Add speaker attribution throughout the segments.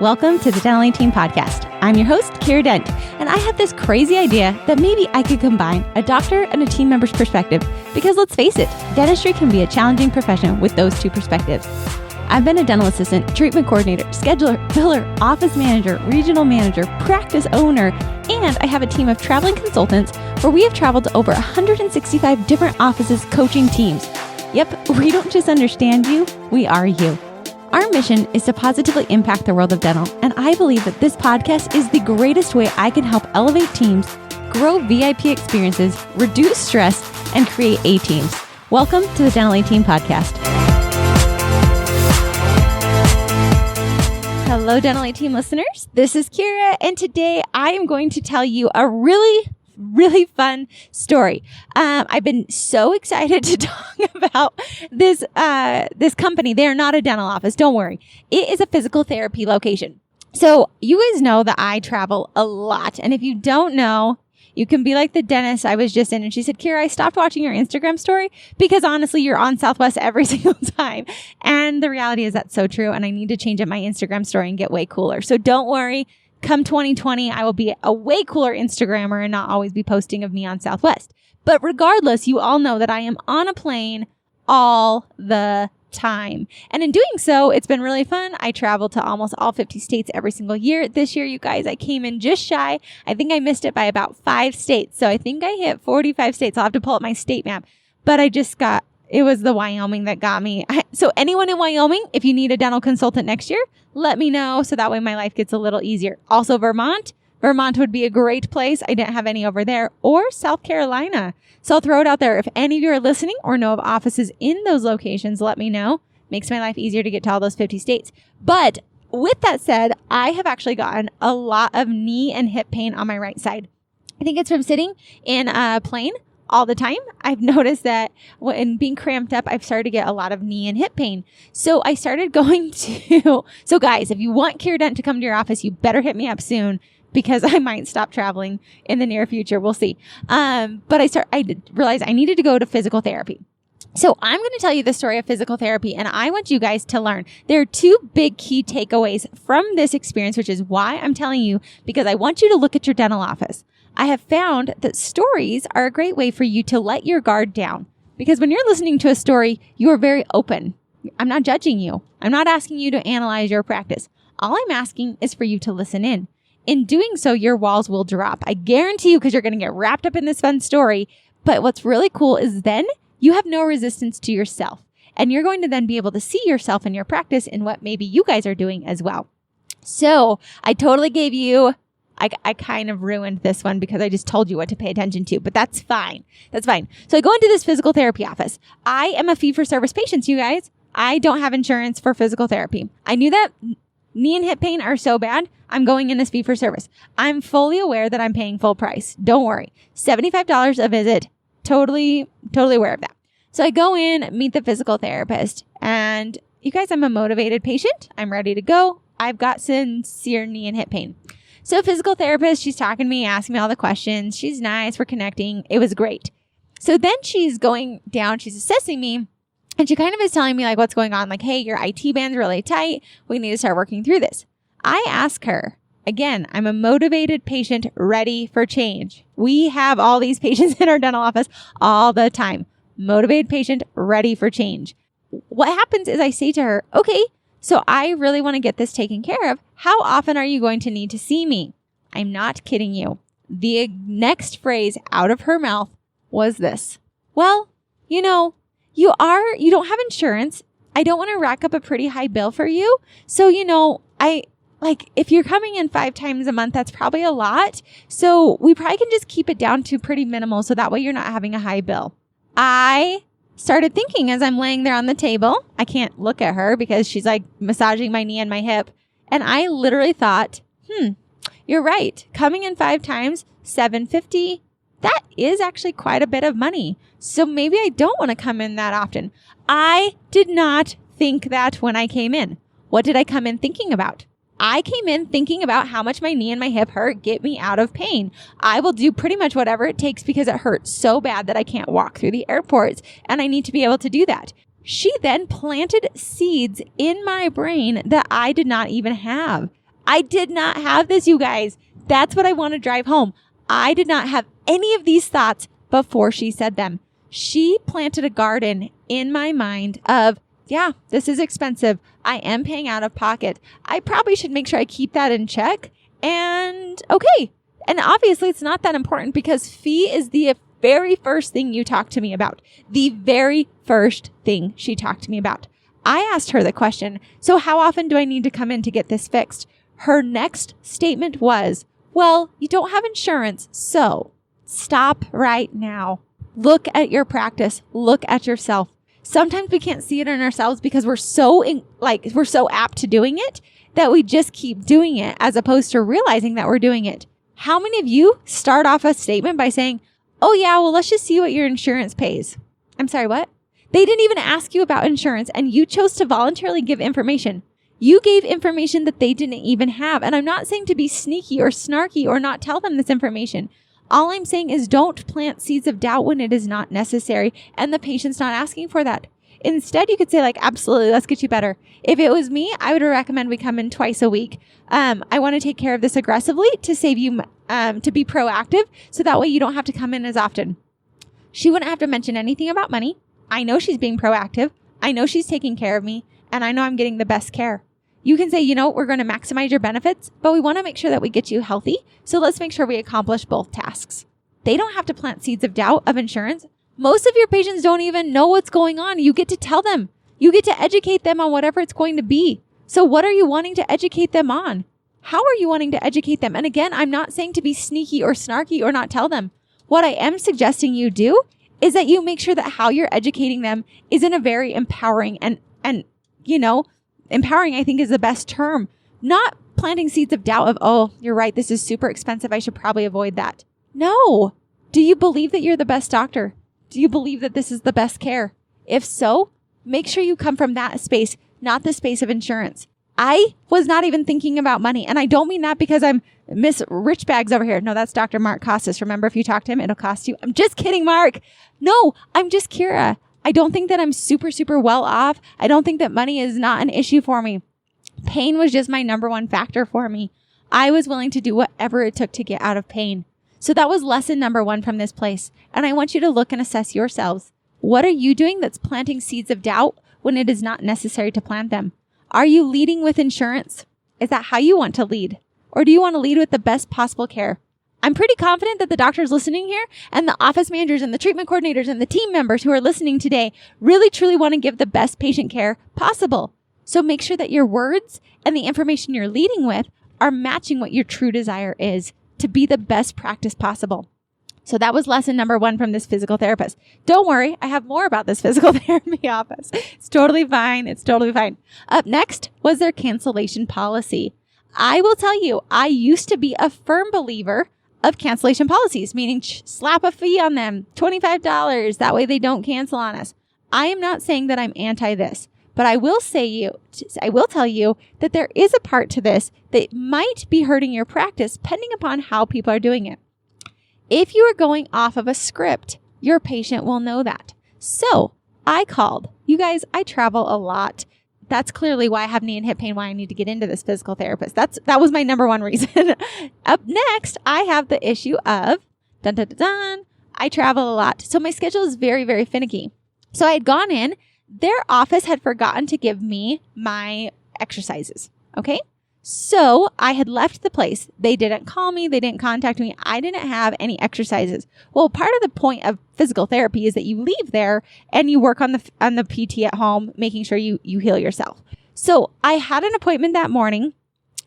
Speaker 1: Welcome to the Dental 18 podcast. I'm your host, Kiera Dent, and I have this crazy idea that maybe I could combine a doctor and a team member's perspective because let's face it, dentistry can be a challenging profession with those two perspectives. I've been a dental assistant, treatment coordinator, scheduler, biller, office manager, regional manager, practice owner, and I have a team of traveling consultants where we have traveled to over 165 different offices coaching teams. Yep, we don't just understand you, we are you. Our mission is to positively impact the world of dental, and I believe that this podcast is the greatest way I can help elevate teams, grow VIP experiences, reduce stress, and create A-teams. Welcome to the Dental 18 podcast. Hello, Dental 18 listeners. This is Kiera, and today I am going to tell you a really fun story. I've been so excited to talk about this company. They're not a dental office. Don't worry. It is a physical therapy location. So you guys know that I travel a lot. And if you don't know, you can be like the dentist I was just in. And she said, Kiera, I stopped watching your Instagram story because honestly, you're on Southwest every single time. And the reality is that's so true. And I need to change up my Instagram story and get way cooler. So don't worry. Come 2020, I will be a way cooler Instagrammer and not always be posting of me on Southwest. But regardless, you all know that I am on a plane all the time. And in doing so, it's been really fun. I travel to almost all 50 states every single year. This year, you guys, I came in just shy. I think I missed it by about 5 states. So I think I hit 45 states. I'll have to pull up my state map. But it was the Wyoming that got me. So anyone in Wyoming, if you need a dental consultant next year, let me know. So that way my life gets a little easier. Also Vermont would be a great place. I didn't have any over there, or South Carolina. So I'll throw it out there. If any of you are listening or know of offices in those locations, let me know. Makes my life easier to get to all those 50 states. But with that said, I have actually gotten a lot of knee and hip pain on my right side. I think it's from sitting in a plane all the time. I've noticed that when being cramped up, I've started to get a lot of knee and hip pain. So I started going so guys, if you want Kiera Dent to come to your office, you better hit me up soon because I might stop traveling in the near future. We'll see. But I realized I needed to go to physical therapy. So I'm going to tell you the story of physical therapy, and I want you guys to learn. There are 2 big key takeaways from this experience, which is why I'm telling you, because I want you to look at your dental office. I have found that stories are a great way for you to let your guard down, because when you're listening to a story, you are very open. I'm not judging you. I'm not asking you to analyze your practice. All I'm asking is for you to listen in. In doing so, your walls will drop. I guarantee you, because you're going to get wrapped up in this fun story. But what's really cool is then you have no resistance to yourself, and you're going to then be able to see yourself in your practice in what maybe you guys are doing as well. So I totally gave you I kind of ruined this one because I just told you what to pay attention to, but that's fine. That's fine. So I go into this physical therapy office. I am a fee-for-service patient, you guys. I don't have insurance for physical therapy. I knew that knee and hip pain are so bad. I'm going in as fee-for-service. I'm fully aware that I'm paying full price. Don't worry. $75 a visit. Totally aware of that. So I go in, meet the physical therapist, and you guys, I'm a motivated patient. I'm ready to go. I've got sincere knee and hip pain. So physical therapist, she's talking to me, asking me all the questions. She's nice. We're connecting. It was great. So then she's going down, she's assessing me, and she kind of is telling me like what's going on. Like, hey, your IT band's really tight. We need to start working through this. I ask her, again, I'm a motivated patient ready for change. We have all these patients in our dental office all the time. Motivated patient ready for change. What happens is I say to her, okay, so I really want to get this taken care of. How often are you going to need to see me? I'm not kidding you. The next phrase out of her mouth was this. Well, you don't have insurance. I don't want to rack up a pretty high bill for you. So, if you're coming in 5 times a month, that's probably a lot. So we probably can just keep it down to pretty minimal. So that way you're not having a high bill. I started thinking as I'm laying there on the table. I can't look at her because she's like massaging my knee and my hip. And I literally thought, you're right. Coming in 5 times, $750, that is actually quite a bit of money. So maybe I don't want to come in that often. I did not think that when I came in. What did I come in thinking about? I came in thinking about how much my knee and my hip hurt, get me out of pain. I will do pretty much whatever it takes because it hurts so bad that I can't walk through the airports, and I need to be able to do that. She then planted seeds in my brain that I did not even have. I did not have this, you guys. That's what I want to drive home. I did not have any of these thoughts before she said them. She planted a garden in my mind of, yeah, this is expensive. I am paying out of pocket. I probably should make sure I keep that in check. And okay. And obviously it's not that important because fee is the very first thing you talked to me about. The very first thing she talked to me about. I asked her the question, so how often do I need to come in to get this fixed? Her next statement was, well, you don't have insurance, so stop right now. Look at your practice. Look at yourself. Sometimes we can't see it in ourselves because we're so apt to doing it that we just keep doing it as opposed to realizing that we're doing it. How many of you start off a statement by saying, oh yeah, well, let's just see what your insurance pays? I'm sorry, what? They didn't even ask you about insurance and you chose to voluntarily give information. You gave information that they didn't even have. And I'm not saying to be sneaky or snarky or not tell them this information. All I'm saying is don't plant seeds of doubt when it is not necessary and the patient's not asking for that. Instead, you could say like, absolutely, let's get you better. If it was me, I would recommend we come in twice a week. I want to take care of this aggressively to save you, to be proactive. So that way you don't have to come in as often. She wouldn't have to mention anything about money. I know she's being proactive. I know she's taking care of me and I know I'm getting the best care. You can say, we're going to maximize your benefits, but we want to make sure that we get you healthy. So let's make sure we accomplish both tasks. They don't have to plant seeds of doubt of insurance. Most of your patients don't even know what's going on. You get to tell them. You get to educate them on whatever it's going to be. So what are you wanting to educate them on? How are you wanting to educate them? And again, I'm not saying to be sneaky or snarky or not tell them. What I am suggesting you do is that you make sure that how you're educating them is in a very empowering and empowering, I think, is the best term. Not planting seeds of doubt of, oh, you're right, this is super expensive. I should probably avoid that. No. Do you believe that you're the best doctor? Do you believe that this is the best care? If so, make sure you come from that space, not the space of insurance. I was not even thinking about money. And I don't mean that because I'm Miss Rich Bags over here. No, that's Dr. Mark Costas. Remember, if you talk to him, it'll cost you. I'm just kidding, Mark. No, I'm just Kiera. I don't think that I'm super, super well off. I don't think that money is not an issue for me. Pain was just my number one factor for me. I was willing to do whatever it took to get out of pain. So that was lesson number one from this place. And I want you to look and assess yourselves. What are you doing that's planting seeds of doubt when it is not necessary to plant them? Are you leading with insurance? Is that how you want to lead? Or do you want to lead with the best possible care? I'm pretty confident that the doctors listening here and the office managers and the treatment coordinators and the team members who are listening today really, truly want to give the best patient care possible. So make sure that your words and the information you're leading with are matching what your true desire is to be the best practice possible. So that was lesson number one from this physical therapist. Don't worry, I have more about this physical therapy office. It's totally fine. It's totally fine. Up next was their cancellation policy. I will tell you, I used to be a firm believer of cancellation policies, meaning slap a fee on them, $25. That way they don't cancel on us. I am not saying that I'm anti this, but I will tell you that there is a part to this that might be hurting your practice depending upon how people are doing it. If you are going off of a script, your patient will know that. So I called. You guys, I travel a lot. That's clearly why I have knee and hip pain, why I need to get into this physical therapist. That was my number one reason. Up next, I have the issue of, I travel a lot. So my schedule is very, very finicky. So I had gone in, their office had forgotten to give me my exercises. Okay. So I had left the place. They didn't call me. They didn't contact me. I didn't have any exercises. Well, part of the point of physical therapy is that you leave there and you work on the PT at home, making sure you heal yourself. So I had an appointment that morning.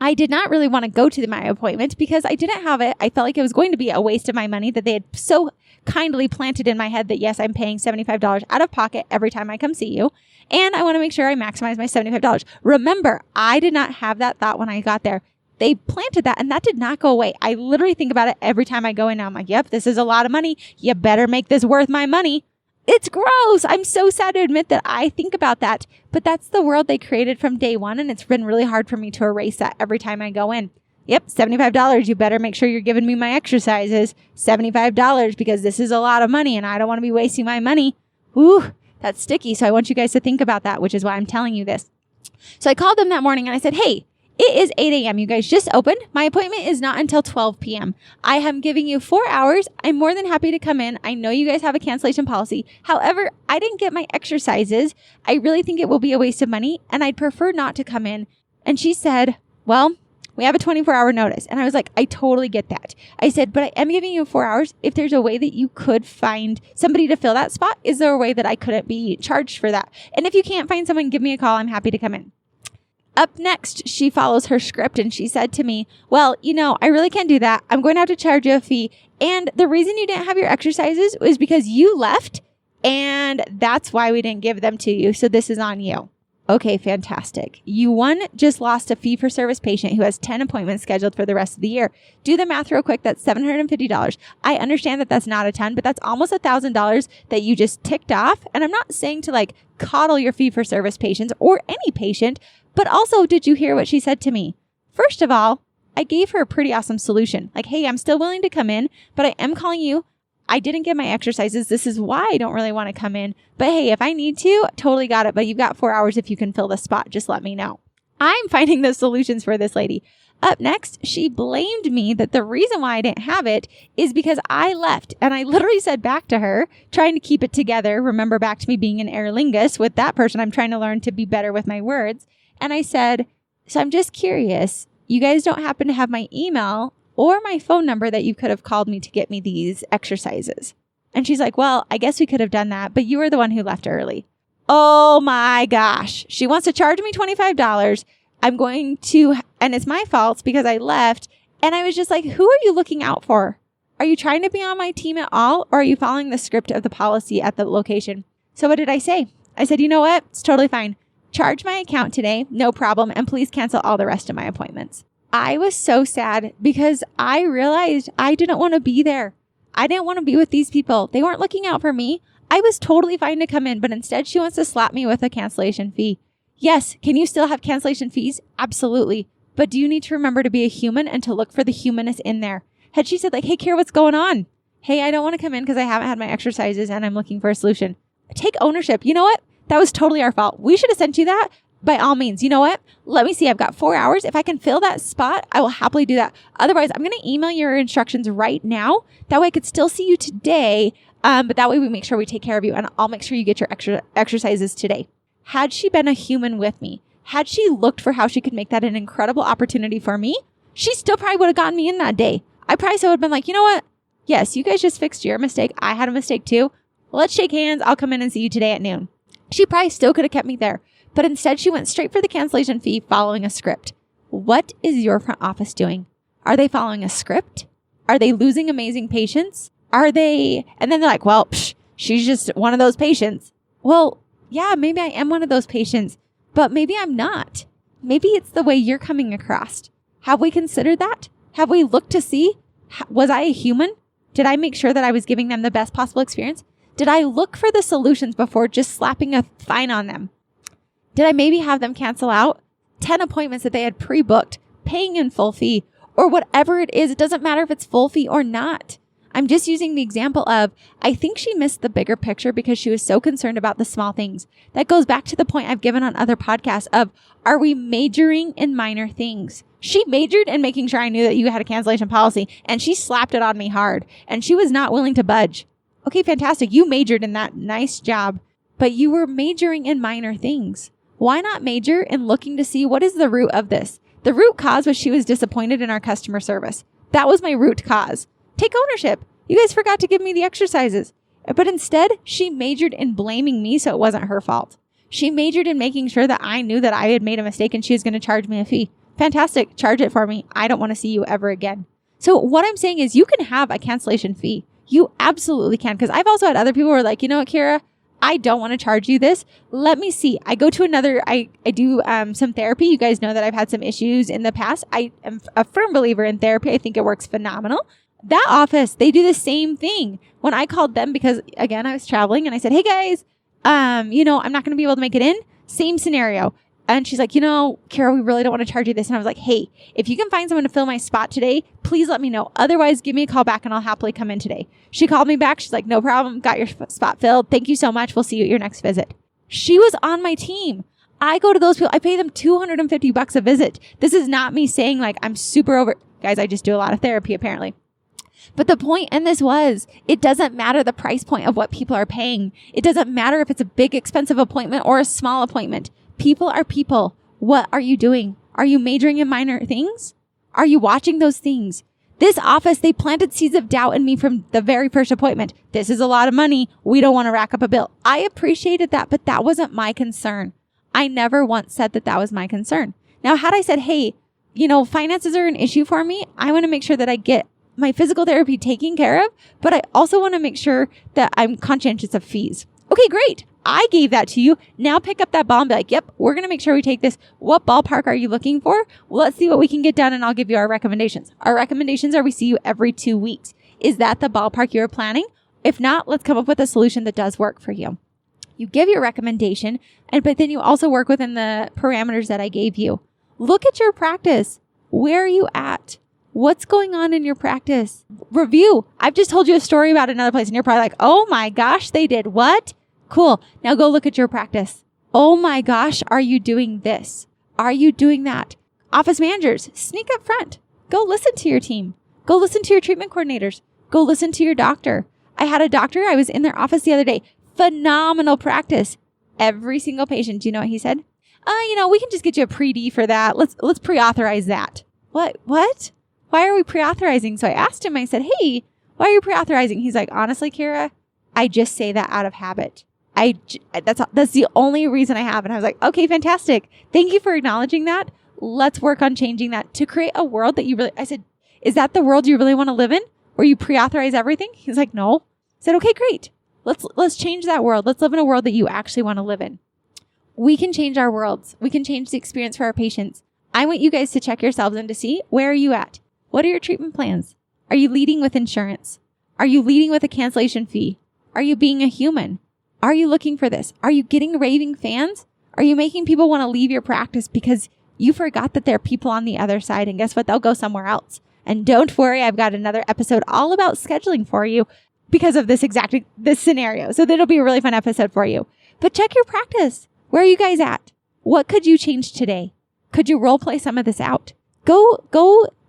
Speaker 1: I did not really want to go to my appointment because I didn't have it. I felt like it was going to be a waste of my money that they had so kindly planted in my head that, yes, I'm paying $75 out of pocket every time I come see you. And I want to make sure I maximize my $75. Remember, I did not have that thought when I got there. They planted that and that did not go away. I literally think about it every time I go in now. I'm like, yep, this is a lot of money. You better make this worth my money. It's gross. I'm so sad to admit that I think about that, but that's the world they created from day one. And it's been really hard for me to erase that every time I go in. Yep, $75. You better make sure you're giving me my exercises. $75 because this is a lot of money and I don't want to be wasting my money. Ooh, that's sticky. So I want you guys to think about that, which is why I'm telling you this. So I called them that morning and I said, hey, It is 8 a.m. You guys just opened. My appointment is not until 12 p.m. I am giving you 4 hours. I'm more than happy to come in. I know you guys have a cancellation policy. However, I didn't get my exercises. I really think it will be a waste of money, and I'd prefer not to come in. And she said, well, we have a 24-hour notice. And I was like, I totally get that. I said, but I am giving you 4 hours. If there's a way that you could find somebody to fill that spot, is there a way that I couldn't be charged for that? And if you can't find someone, give me a call. I'm happy to come in. Up next, she follows her script and she said to me, well, I really can't do that. I'm going to have to charge you a fee. And the reason you didn't have your exercises was because you left, and that's why we didn't give them to you. So this is on you. Okay, fantastic. You just lost a fee-for-service patient who has 10 appointments scheduled for the rest of the year. Do the math real quick. That's $750. I understand that that's not a ton, but that's almost $1,000 that you just ticked off. And I'm not saying to coddle your fee-for-service patients or any patient, but also, did you hear what she said to me? First of all, I gave her a pretty awesome solution. Hey, I'm still willing to come in, but I am calling you. I didn't get my exercises. This is why I don't really want to come in. But hey, if I need to, totally got it. But you've got 4 hours if you can fill the spot. Just let me know. I'm finding the solutions for this lady. Up next, she blamed me that the reason why I didn't have it is because I left. And I literally said back to her, trying to keep it together. Remember back to me being an air linguist with that person. I'm trying to learn to be better with my words. And I said, so I'm just curious, you guys don't happen to have my email or my phone number that you could have called me to get me these exercises? And she's like, well, I guess we could have done that, but you were the one who left early. Oh my gosh. She wants to charge me $25. And it's my fault because I left. And I was just like, who are you looking out for? Are you trying to be on my team at all? Or are you following the script of the policy at the location? So what did I say? I said, you know what? It's totally fine. Charge my account today, no problem, and please cancel all the rest of my appointments. I was so sad because I realized I didn't want to be there. I didn't want to be with these people. They weren't looking out for me. I was totally fine to come in, but instead she wants to slap me with a cancellation fee. Yes, can you still have cancellation fees? Absolutely. But do you need to remember to be a human and to look for the humanness in there? Had she said hey, Kiera, what's going on? Hey, I don't want to come in because I haven't had my exercises and I'm looking for a solution. Take ownership. You know what? That was totally our fault. We should have sent you that. By all means, you know what? Let me see. I've got 4 hours. If I can fill that spot, I will happily do that. Otherwise, I'm going to email your instructions right now. That way I could still see you today. But that way we make sure we take care of you, and I'll make sure you get your exercises today. Had she been a human with me, had she looked for how she could make that an incredible opportunity for me, she still probably would have gotten me in that day. I probably still would have been like, you know what? Yes, you guys just fixed your mistake. I had a mistake too. Let's shake hands. I'll come in and see you today at noon. She probably still could have kept me there. But instead, she went straight for the cancellation fee following a script. What is your front office doing? Are they following a script? Are they losing amazing patients? And then they're like, well, she's just one of those patients. Well, yeah, maybe I am one of those patients, but maybe I'm not. Maybe it's the way you're coming across. Have we considered that? Have we looked to see, was I a human? Did I make sure that I was giving them the best possible experience? Did I look for the solutions before just slapping a fine on them? Did I maybe have them cancel out 10 appointments that they had pre-booked, paying in full fee, or whatever it is? It doesn't matter if it's full fee or not. I'm just using the example of, I think she missed the bigger picture because she was so concerned about the small things. That goes back to the point I've given on other podcasts of, are we majoring in minor things? She majored in making sure I knew that you had a cancellation policy, and she slapped it on me hard, and she was not willing to budge. Okay, fantastic. You majored in that. Nice job. But you were majoring in minor things. Why not major in looking to see what is the root of this? The root cause was she was disappointed in our customer service. That was my root cause. Take ownership. You guys forgot to give me the exercises. But instead, she majored in blaming me so it wasn't her fault. She majored in making sure that I knew that I had made a mistake and she was going to charge me a fee. Fantastic. Charge it for me. I don't want to see you ever again. So what I'm saying is you can have a cancellation fee. You absolutely can. Because I've also had other people who are like, you know what, Kiera? I don't want to charge you this. Let me see. I go to I do some therapy. You guys know that I've had some issues in the past. I am a firm believer in therapy. I think it works phenomenal. That office, they do the same thing. When I called them because, again, I was traveling and I said, hey guys, I'm not going to be able to make it in. Same scenario. And she's like, Kiera, we really don't want to charge you this. And I was like, hey, if you can find someone to fill my spot today, please let me know. Otherwise, give me a call back and I'll happily come in today. She called me back. She's like, no problem. Got your spot filled. Thank you so much. We'll see you at your next visit. She was on my team. I go to those people, I pay them $250 a visit. This is not me saying like I'm super over. Guys, I just do a lot of therapy apparently. But the point in this was, it doesn't matter the price point of what people are paying. It doesn't matter if it's a big expensive appointment or a small appointment. People are people. What are you doing? Are you majoring in minor things? Are you watching those things? This office, they planted seeds of doubt in me from the very first appointment. This is a lot of money. We don't want to rack up a bill. I appreciated that, but that wasn't my concern. I never once said that was my concern. Now, had I said, hey, finances are an issue for me, I want to make sure that I get my physical therapy taken care of, but I also want to make sure that I'm conscientious of fees. Okay, great. I gave that to you. Now pick up that ball and be like, yep, we're going to make sure we take this. What ballpark are you looking for? Well, let's see what we can get done and I'll give you our recommendations. Our recommendations are we see you every 2 weeks. Is that the ballpark you're planning? If not, let's come up with a solution that does work for you. You give your recommendation, but then you also work within the parameters that I gave you. Look at your practice. Where are you at? What's going on in your practice? Review. I've just told you a story about another place and you're probably like, oh my gosh, they did what? Cool. Now go look at your practice. Oh my gosh, are you doing this? Are you doing that? Office managers, sneak up front. Go listen to your team. Go listen to your treatment coordinators. Go listen to your doctor. I had a doctor, I was in their office the other day. Phenomenal practice. Every single patient, do you know what he said? We can just get you a pre-D for that. Let's pre-authorize that. What? Why are we pre-authorizing? So I asked him, I said, hey, why are you pre-authorizing? He's like, honestly, Kiera, I just say that out of habit. That's the only reason I have. And I was like, okay, fantastic. Thank you for acknowledging that. Let's work on changing that to create a world that I said, is that the world you really want to live in? Where you pre-authorize everything? He's like, no. I said, okay, great. Let's change that world. Let's live in a world that you actually want to live in. We can change our worlds. We can change the experience for our patients. I want you guys to check yourselves and to see, where are you at? What are your treatment plans? Are you leading with insurance? Are you leading with a cancellation fee? Are you being a human? Are you looking for this? Are you getting raving fans? Are you making people want to leave your practice because you forgot that there are people on the other side? And guess what? They'll go somewhere else. And don't worry, I've got another episode all about scheduling for you because of this scenario. So that'll be a really fun episode for you. But check your practice. Where are you guys at? What could you change today? Could you role play some of this out? Go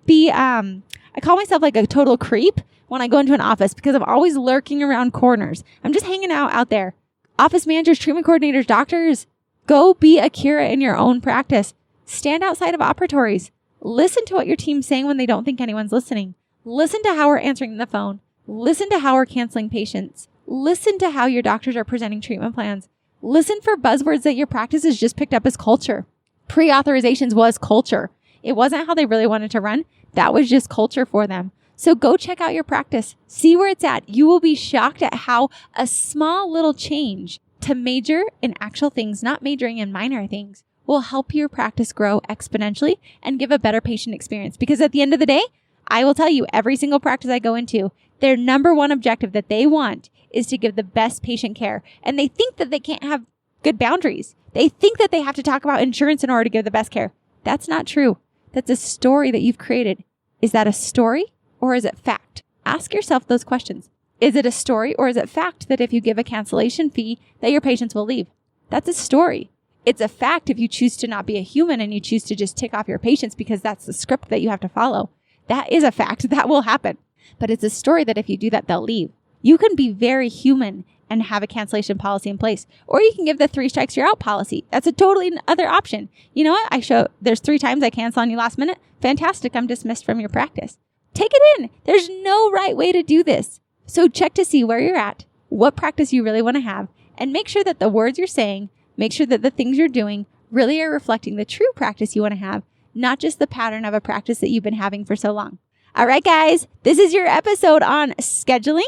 Speaker 1: be, I call myself like a total creep when I go into an office because I'm always lurking around corners. I'm just hanging out there. Office managers, treatment coordinators, doctors, go be a Kiera in your own practice. Stand outside of operatories. Listen to what your team's saying when they don't think anyone's listening. Listen to how we're answering the phone. Listen to how we're canceling patients. Listen to how your doctors are presenting treatment plans. Listen for buzzwords that your practice has just picked up as culture. Pre-authorizations was culture. It wasn't how they really wanted to run. That was just culture for them. So go check out your practice. See where it's at. You will be shocked at how a small little change to major in actual things, not majoring in minor things, will help your practice grow exponentially and give a better patient experience. Because at the end of the day, I will tell you, every single practice I go into, their number one objective that they want is to give the best patient care. And they think that they can't have good boundaries. They think that they have to talk about insurance in order to give the best care. That's not true. That's a story that you've created. Is that a story or is it fact? Ask yourself those questions. Is it a story or is it fact that if you give a cancellation fee that your patients will leave? That's a story. It's a fact if you choose to not be a human and you choose to just tick off your patients because that's the script that you have to follow. That is a fact. That will happen. But it's a story that if you do that, they'll leave. You can be very human and have a cancellation policy in place. Or you can give the 3 strikes you're out policy. That's a totally other option. You know what? There's 3 times I cancel on you last minute. Fantastic. I'm dismissed from your practice. Take it in. There's no right way to do this. So check to see where you're at, what practice you really want to have, and make sure that the words you're saying, make sure that the things you're doing really are reflecting the true practice you want to have, not just the pattern of a practice that you've been having for so long. All right, guys, this is your episode on scheduling,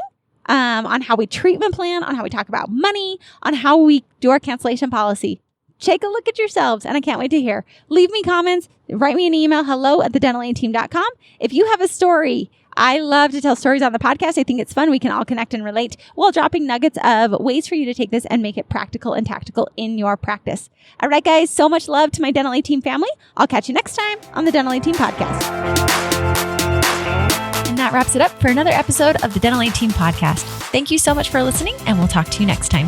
Speaker 1: on how we treatment plan, on how we talk about money, on how we do our cancellation policy. Take a look at yourselves, and I can't wait to hear. Leave me comments, write me an email, hello@thedentalaidteam.com. If you have a story, I love to tell stories on the podcast. I think it's fun. We can all connect and relate while dropping nuggets of ways for you to take this and make it practical and tactical in your practice. All right, guys, so much love to my Dental Aid Team family. I'll catch you next time on the Dental Aid Team podcast. And that wraps it up for another episode of the Dental Aid Team podcast. Thank you so much for listening, and we'll talk to you next time.